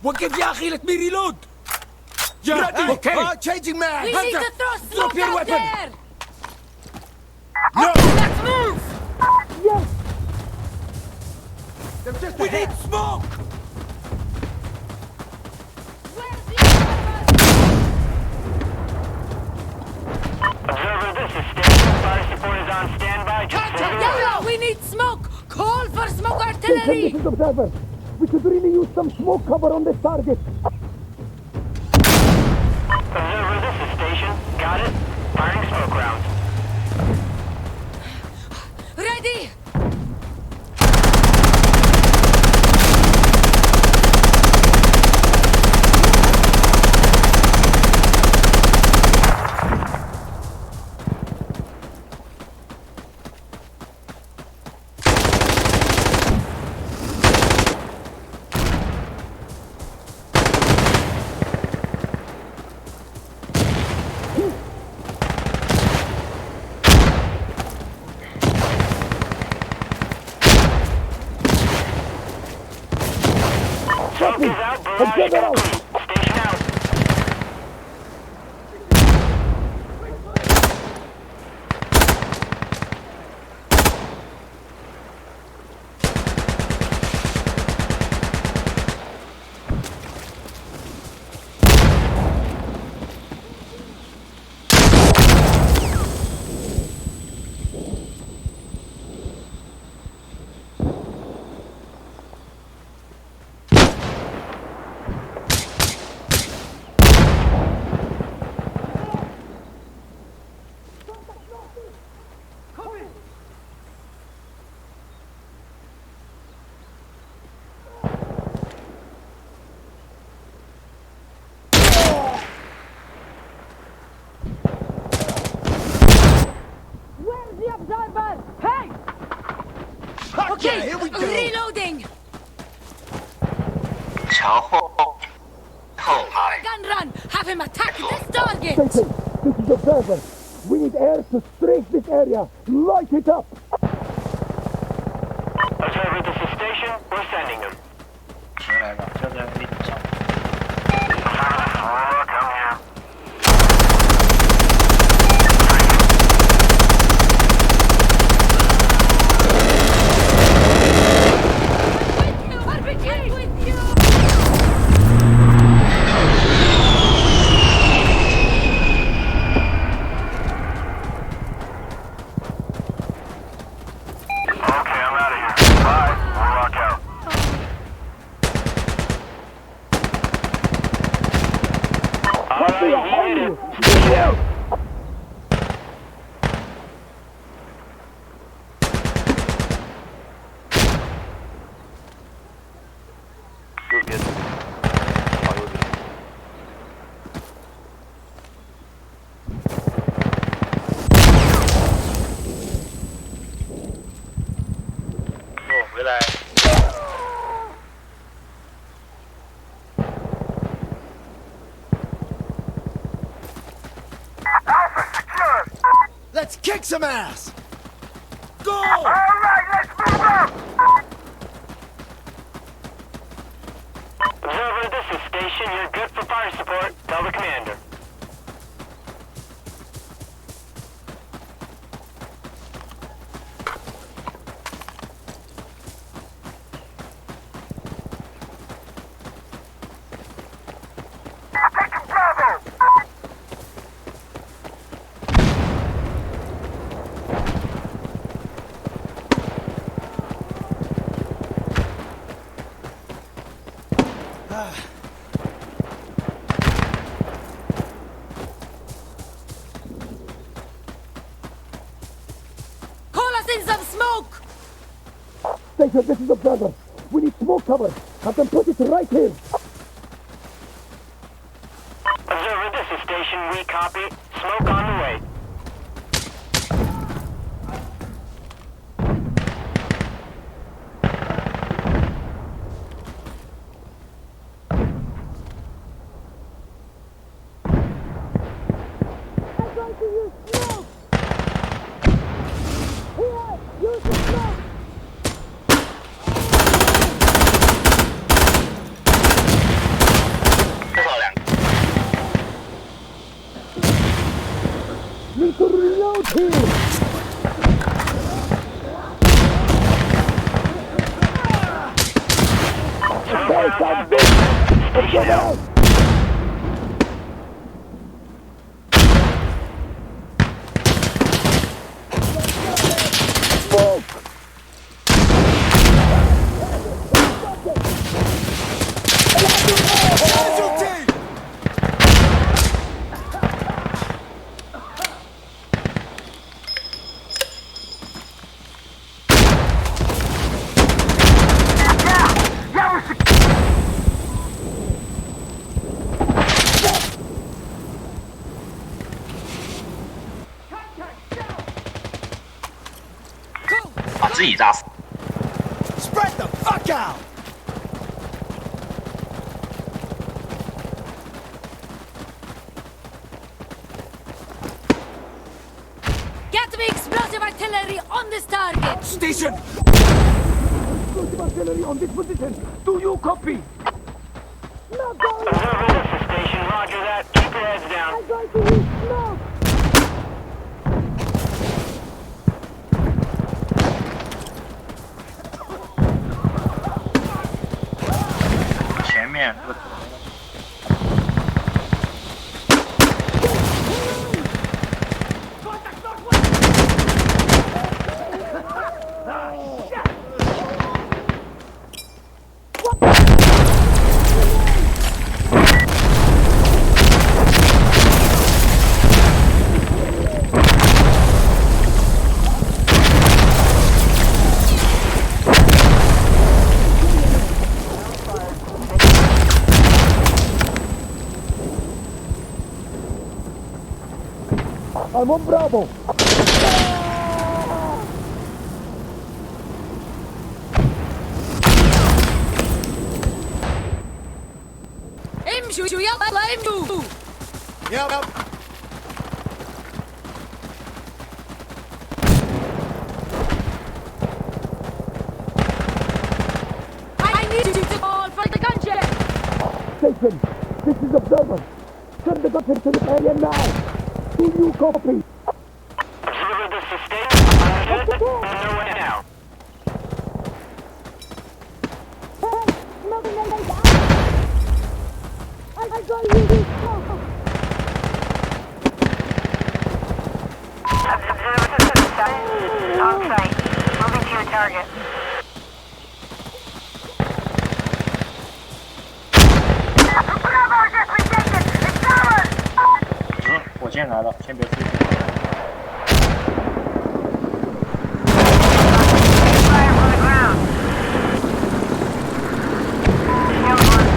وقف يا أخي let me reload. Yeah, okay. Changing man. We need to throw drop smoke your out weapon. there! No. Let's move! Yes. They're just We ahead. need smoke. Where's the other Observer, this is station. Fire support is on standby. Just one? hold Yellow, we need smoke! Call for smoke artillery! This is Observer. We could really use some smoke cover on this target. Observer, this is station. Got it? Firing smoke rounds. Ready! Smoke is out. Barrage complete. Station out. Where's the observer? Hey! Okay, here we go. Reloading! 朝后后排。 Gun run! Have him attack this target! Station, this is Observer. We need air to strafe this area. Light it up. Observer, this is station. We're sending them. 进来吧，这边位置上。 Come here. RPG! With you! Okay, I'm out of here. Bye. We'll rock out. Alright, he made it. Station out.右边，往右边。 我回来。 Let's kick some ass. Go. Alright, let's move up! Observer, this is station. You're good for fire support. Tell the commander. Taking Bravo! Call us in some smoke! Station, this is Observer. We need smoke cover. Have them put it right here. Observer, this is station. We copy. Smoke on the way. I'm going to use smoke! Here! Use the smoke! 血量。 Casualty! 把自己炸死。 Spread the fuck out! Get me explosive artillery on this target! Station! Explosive artillery on this position. Do you copy? Not going! Observer, this is station. Roger that. Keep your heads down. I'm going to use smoke! 前面这个。 I'm on Bravo. امشوا يلا امشوا! Yep. I need you to call for the gunship! Station, this is Observer. Send the gunship to this area now. Do you copy? Observer, this is station. Understood? Nowhere now. Hey, smoking them down! I'm going to use smoke! Observer, this is station. On site. Moving to your target. 火箭来了，先别出去。 Fire from the ground. Down one.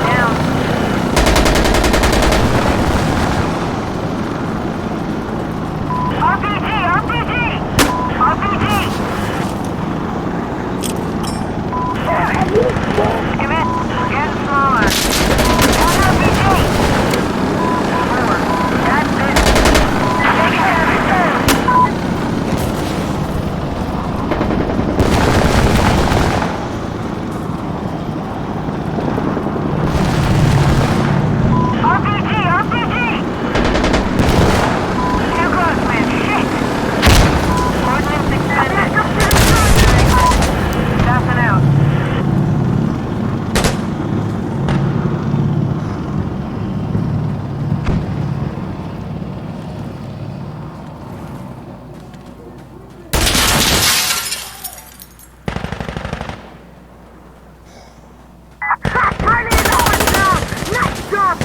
Down. RPG! RPG! RPG! Give it. Get smaller. RPG! Forward. That's it. Take it out. RPG! RPG! Too close, man. Shit! Ordnance expended. Stopping out. Nice job!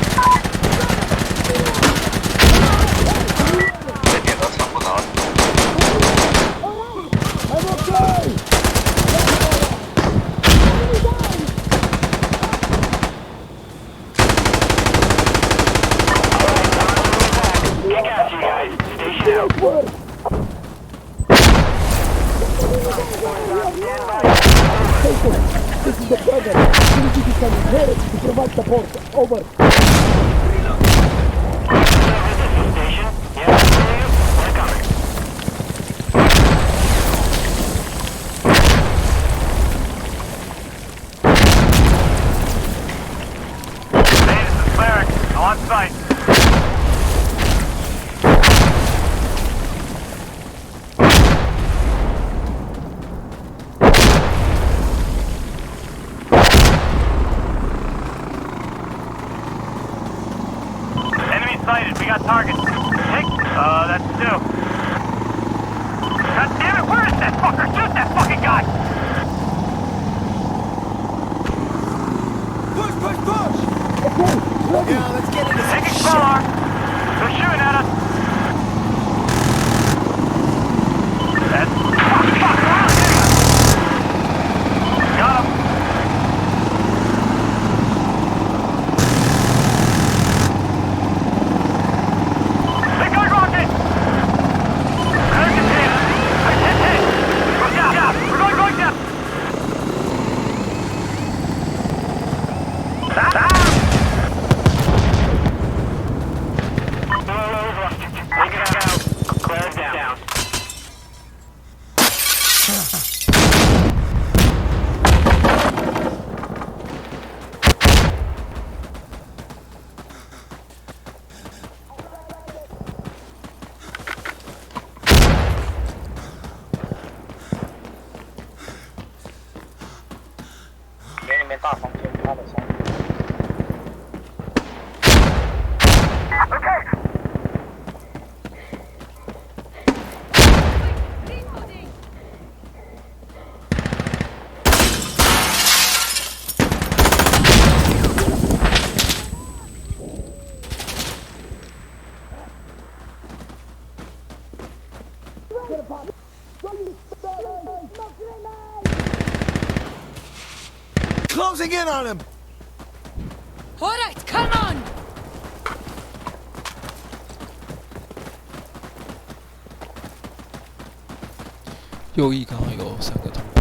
这点都抢不着。 I'm okay. Kick ass, you guys. Station out. Great work. Station, this is the brother. Please if you can hear it to provide support. Over. Station. Yeah, we're coming. Hey, this is Cleric. On site. 没大房间，他的上面。Closing in on him! All right, come on! 右翼刚刚有3个同步。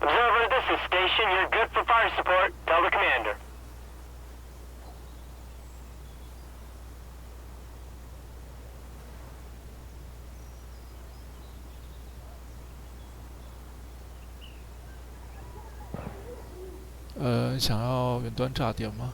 Observer, this is station. You're good for fire support. Tell the commander. .想要远端炸点吗？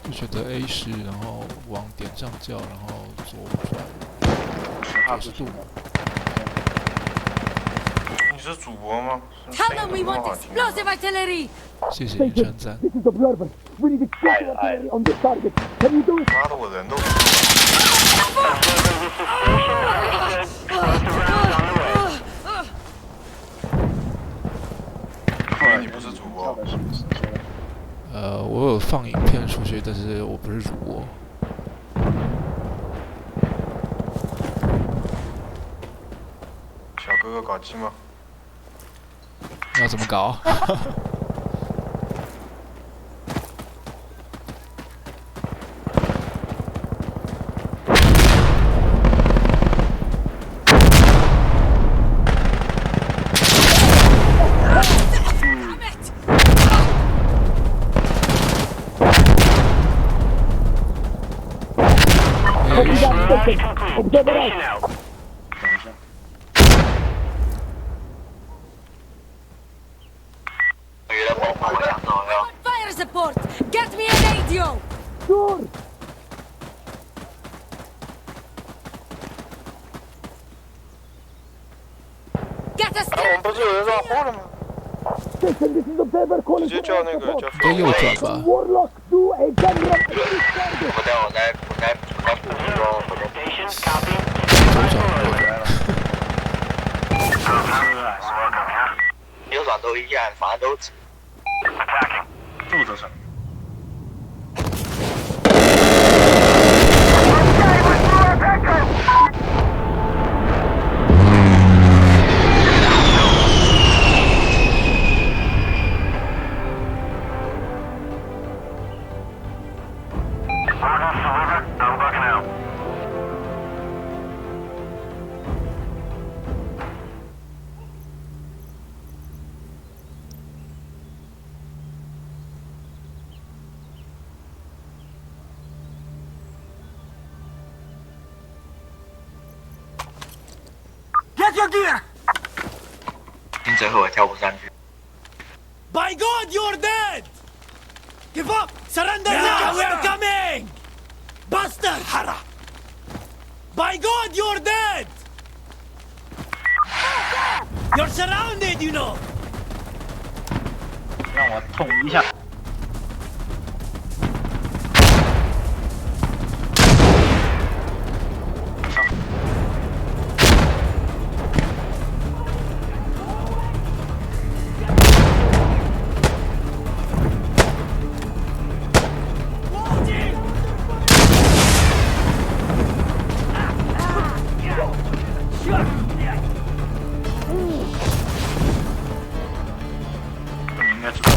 就选择 A10，然后往点上叫，然后左转90度。你是主播吗？ Tell them we want explosive artillery! 谢谢你称赞。 This is Observer. We need explosive artillery on this target. Can you do it? 妈的，我人都。 你不是主播。我有放影片出去，但是我不是主播。小哥哥搞基吗？要怎么搞？Observer out. 有人保护我想走要。 Fire support! Get me a radio! Sure. Get us 我们不是有人绕后了吗？ Station, this is Observer 直 calling 接 for 叫那个 support. 叫。应该右转吧。 Warlock, do a gun run on this target. 我在补说，我在 Station, copy. 左转右转。右转都一样，反正都直。路德城。 Get your gear! 听最后我跳不上去。 By God, you're dead! Give up! Surrender now! We're coming! Bastard! Hara! By God, you're dead! You're surrounded, you know! 让我捅一下。应该知道。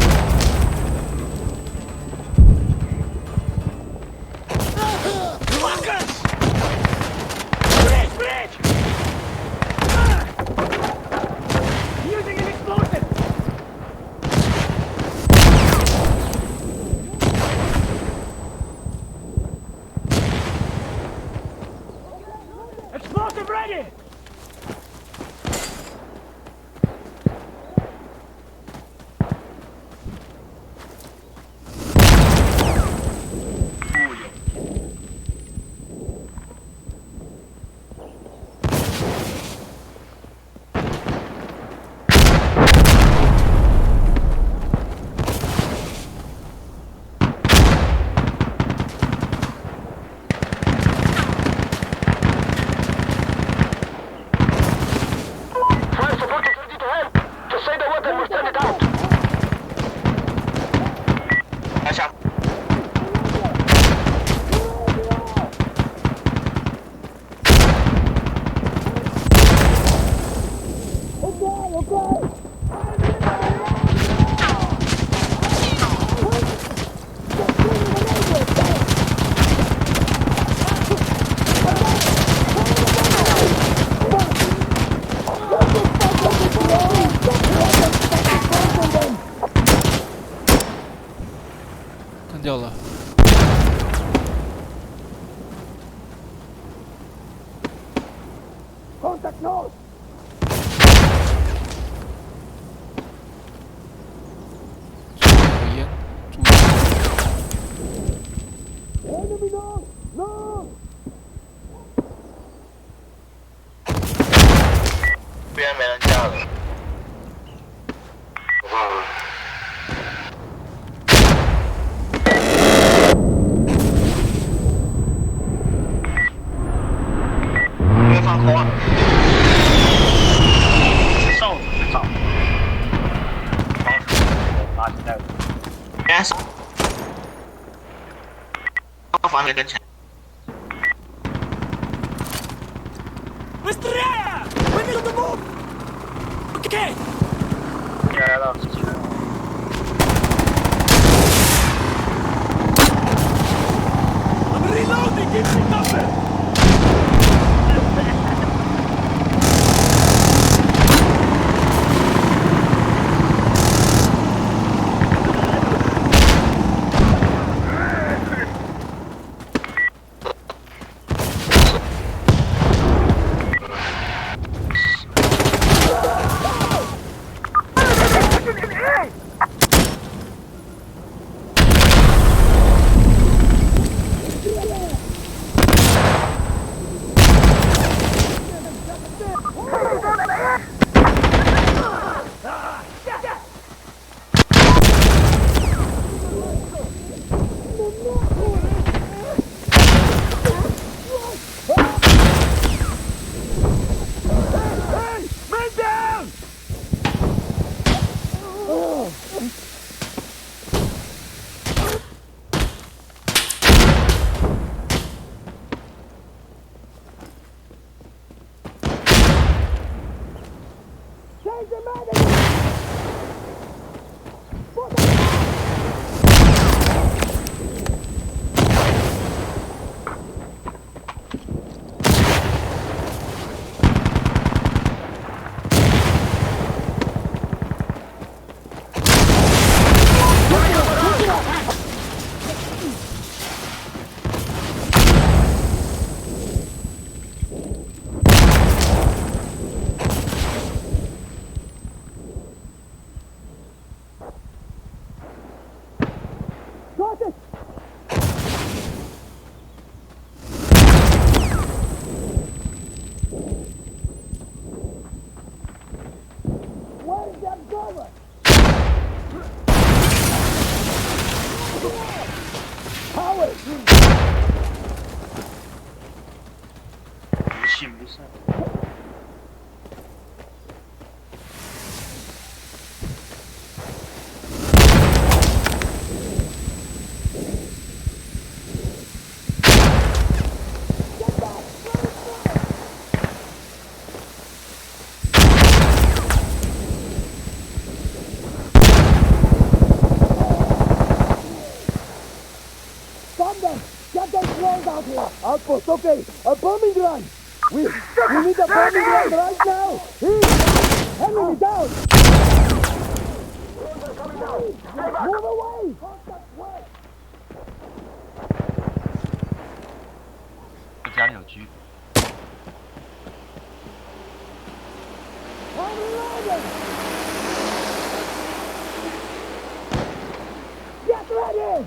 Bridge! Bridge! Using an explosive! Explosive ready! Fire support is ready to help. Just say the word and we'll send it out. 拿下。干掉了。 Contact north! 有烟，注意。 Enemy north! North! 这边没人架了。忘了。没有放空啊！哨子去找。拉起来。应该是。房子跟前。 Быстрее! We need to move! Okay! 来了。 I'm reloading! Give me cover! Outpost, okay. A bombing run. We need a bombing run right now. Enemy down. Move away. 家里有狙。 Get ready.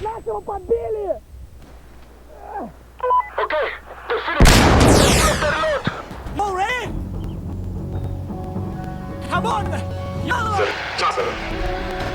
Lascialo bambini. Okay, the Philippines. More in! Come on! Yalla! 炸死了。